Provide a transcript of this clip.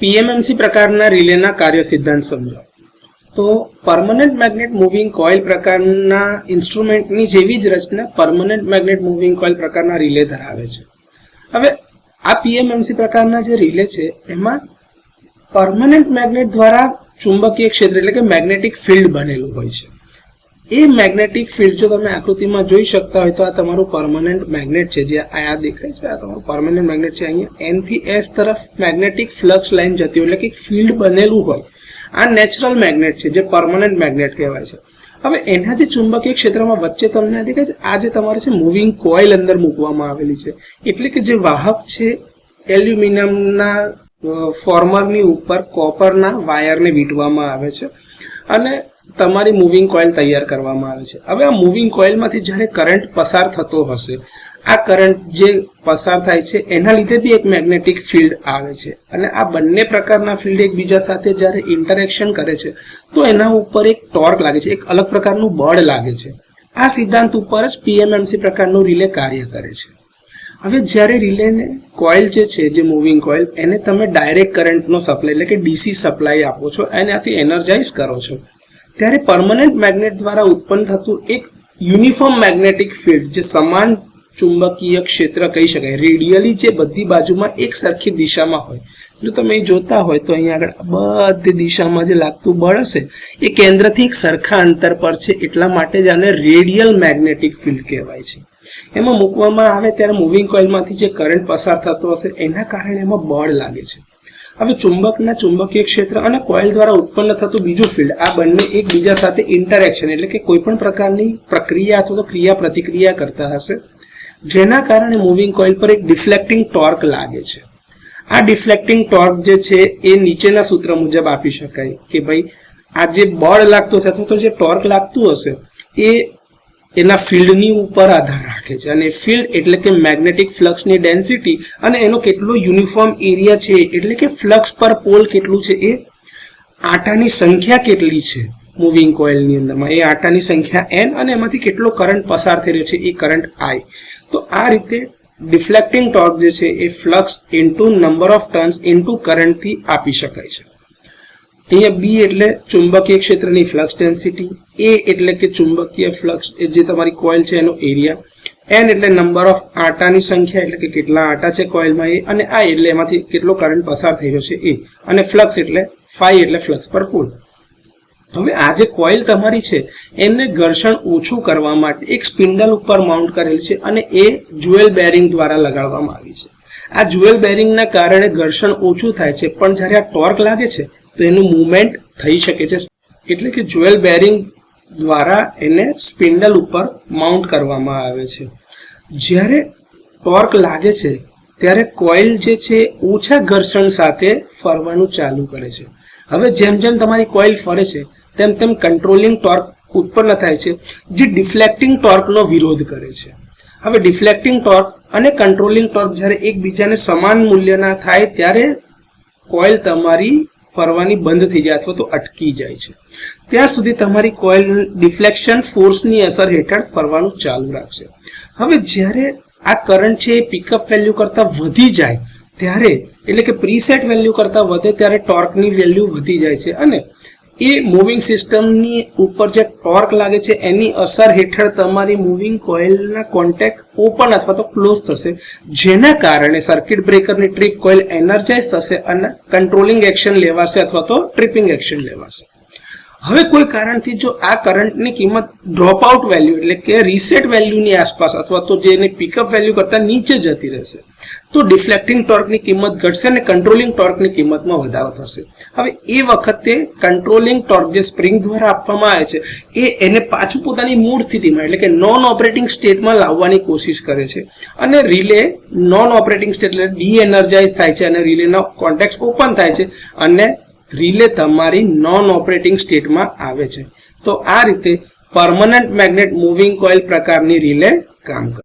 પીએમએમસી પ્રકારના રિલેના કાર્ય સિદ્ધાંત સમજો. તો પરમનન્ટ મેગ્નેટ મૂવિંગ કોઇલ પ્રકારના ઇન્સ્ટ્રુમેન્ટની જેવી જ રચના પરમનન્ટ મેગ્નેટ મૂવિંગ કોઇલ પ્રકારના રિલે ધરાવે છે. હવે આ પીએમએમસી પ્રકારના જે રિલે છે એમાં પરમનન્ટ મેગ્નેટ દ્વારા ચુંબકીય ક્ષેત્ર એટલે કે મેગ્નેટિક ફિલ્ડ બનેલું હોય છે. એ મેગ્નેટિક ફિલ્ડ જો તમે આકૃતિમાં જોઈ શકતા હોય તો આ તમારું પરમનન્ટ મેગ્નેટ છે, જે આ દેખાય છે, આ તમારું પરમનન્ટ મેગ્નેટ છે. અહીંયા N થી S તરફ મેગ્નેટિક ફ્લક્સ લાઇન જતી હોય એટલે કે ફિલ્ડ બનેલું હોય. આ નેચરલ મેગ્નેટ છે જે પરમનન્ટ મેગ્નેટ કહેવાય છે. હવે એના જે ચુંબકીય ક્ષેત્રમાં વચ્ચે તમને દેખાય છે આ જે તમારે છે મૂવિંગ કોઇલ અંદર મૂકવામાં આવેલી છે, એટલે કે જે વાહક છે એલ્યુમિનિયમના ફોર્મરની ઉપર કોપરના વાયરને વીંટવામાં આવે છે અને તમારી મૂવિંગ કોઇલ તૈયાર કરવામાં આવે છે. હવે આ મૂવિંગ કોઇલમાંથી જ્યારે કરંટ પસાર થતો હશે, આ કરંટ જે પસાર થાય છે એના લીધે બી એક મેગ્નેટિક ફિલ્ડ આવે છે અને આ બંને પ્રકારના ફિલ્ડ એકબીજા સાથે જ્યારે ઇન્ટરેક્શન કરે છે તો એના ઉપર એક ટોર્ક લાગે છે, એક અલગ પ્રકારનું બળ લાગે છે. આ સિદ્ધાંત ઉપર જ પીએમએમસી પ્રકારનું રિલે કાર્ય કરે છે. હવે જ્યારે રિલેને કોઇલ જે છે, જે મૂવિંગ કોઇલ, એને તમે ડાયરેક્ટ કરંટનો સપ્લાય એટલે કે ડીસી સપ્લાય આપો છો અને આથી એનર્જાઇઝ કરો છો, ત્યારે પરમનન્ટ મેગ્નેટ દ્વારા ઉત્પન્ન થતું એક યુનિફોર્મ મેગ્નેટિક ફિલ્ડ, જે સમાન ચુંબકીય ક્ષેત્ર કહી શકાય, રેડિયલી જે બધી બાજુમાં એક સરખી દિશામાં હોય. જો તમે જોતા હોય તો અહીંયા આગળ બધી દિશામાં જે લાગતું બળ હશે એ કેન્દ્રથી એક સરખા અંતર પર છે, એટલા માટે જ આને રેડિયલ મેગ્નેટિક ફિલ્ડ કહેવાય છે. એમાં મૂકવામાં આવે ત્યારે મૂવિંગ કોઇલમાંથી જે કરંટ પસાર થતો હશે એના કારણે એમાં બળ લાગે છે. હવે ચુંબકના ચુંબકીય ક્ષેત્ર અને કોઇલ દ્વારા ઉત્પન્ન થતું બીજું ફિલ્ડ, આ બંને એકબીજા સાથે ઇન્ટરેક્શન એટલે કે કોઈ પણ પ્રકારની પ્રક્રિયા અથવા તો ક્રિયા પ્રતિક્રિયા કરતા હશે, જેના કારણે મૂવિંગ કોઇલ પર એક ડિફ્લેક્ટિંગ ટોર્ક લાગે છે. આ ડિફ્લેક્ટિંગ ટોર્ક જે છે એ નીચેના સૂત્ર મુજબ આપી શકાય કે ભાઈ આ જે બળ લાગતું હશે અથવા તો જે ટોર્ક લાગતું હશે એ એના ફિલ્ડની ઉપર આધાર રાખે છે અને ફિલ્ડ એટલે કે મેગ્નેટિક ફ્લક્સની ડેન્સિટી અને એનો કેટલો યુનિફોર્મ એરિયા છે એટલે કે ફ્લક્સ પર પોલ કેટલું છે, એ આટાની સંખ્યા કેટલી છે મૂવિંગ કોઇલની અંદરમાં, એ આટાની સંખ્યા n અને એમાંથી કેટલો કરંટ પસાર થઈ રહ્યો છે એ કરંટ I. તો આ રીતે ડિફ્લેક્ટિંગ ટોર્ક જે છે એ flux into number of turns into કરંટથી આપી શકાય છે. અહીંયા B એટલે ચુંબકીય ક્ષેત્રની ફ્લક્સ ડેન્સિટી, A એટલે કે ચુંબકીય ફ્લક્સ જે તમારી કોઇલ છે એનો એરિયા, N એટલે નંબર ઓફ આટાની સંખ્યા એટલે કે કેટલા આટા છે કોઇલમાં એ, અને I એટલે એમાંથી કેટલો કરંટ પસાર થઈ રહ્યો છે એ, અને ફ્લક્સ એટલે ફાઈ એટલે ફ્લક્સ પર પોલ. હવે આ જે કોઇલ તમારી છે એને ઘર્ષણ ઓછું કરવા માટે એક સ્પિન્ડલ ઉપર માઉન્ટ કરેલ છે અને એ જ્યુએલ બેરિંગ દ્વારા લગાડવામાં આવી છે. આ જ્યુએલ બેરિંગના કારણે ઘર્ષણ ઓછું થાય છે, પણ જ્યારે આ ટોર્ક લાગે છે તો એનું મૂવમેન્ટ થઈ શકે છે, એટલે કે જ્યુએલ બેરિંગ દ્વારા એને સ્પિન્ડલ ઉપર માઉન્ટ કરવામાં આવે છે. જ્યારે ટોર્ક લાગે છે ત્યારે કોઇલ જે છે ઓછા ઘર્ષણ સાથે ફરવાનું ચાલુ કરે છે. હવે જેમ જેમ તમારી કોઇલ ફરે છે તેમ તેમ કંટ્રોલિંગ ટોર્ક ઉત્પન્ન થાય છે, જે ડિફ્લેક્ટિંગ ટોર્કનો વિરોધ કરે છે. હવે ડિફ્લેક્ટિંગ ટોર્ક અને કંટ્રોલિંગ ટોર્ક જ્યારે એકબીજાને સમાન મૂલ્યના થાય ત્યારે કોઇલ તમારી ફરવાની બંધ થઈ જાય અથવા તો અટકી જાય છે. ત્યાં સુધી તમારી કોઇલ ડિફ્લેક્શન ફોર્સની અસર હેઠળ ફરવાનું ચાલુ રાખશે. હવે જ્યારે આ કરંટ છે એ પિકઅપ વેલ્યુ કરતાં વધી જાય ત્યારે, એટલે કે પ્રીસેટ વેલ્યુ કરતાં વધે ત્યારે ટોર્કની વેલ્યુ વધી જાય છે અને એ મૂવિંગ સિસ્ટમની ઉપર જે ટોર્ક લાગે છે એની અસર હેઠળ તમારી મૂવિંગ કોઇલના કોન્ટેક્ટ ઓપન અથવા તો ક્લોઝ થશે, જેના કારણે સર્કિટ બ્રેકરની ટ્રીપ કોઇલ એનર્જાઇઝ થશે અને કંટ્રોલિંગ એક્શન લેવાશે અથવા તો ટ્રિપિંગ એક્શન લેવાશે. હવે કોઈ કારણથી જો આ કરંટની કિંમત ડ્રોપ આઉટ વેલ્યુ એટલે કે રીસેટ વેલ્યુની આસપાસ અથવા તો જેની પિકઅપ વેલ્યુ કરતાં નીચે જતી રહેશે તો ડિફ્લેક્ટિંગ ટોર્કની કિંમત ઘટશે અને કંટ્રોલિંગ ટોર્કની કિંમતમાં વધારો થશે. હવે એ વખતે કંટ્રોલિંગ ટોર્ક જે સ્પ્રિંગ દ્વારા આપવામાં આવે છે એ એને પાછું પોતાની મૂળ સ્થિતિમાં એટલે કે નોન ઓપરેટિંગ સ્ટેટમાં લાવવાની કોશિશ કરે છે અને રિલે નોન ઓપરેટિંગ સ્ટેટ એટલે ડી એનર્જાઇઝ થાય છે અને રિલેનો કોન્ટેક્ટ ઓપન થાય છે અને રિલે તમારી નોન ઓપરેટિંગ સ્ટેટમાં આવે છે. તો આ રીતે પરમનન્ટ મેગ્નેટ મૂવિંગ કોઇલ પ્રકારની રિલે કામ કરે.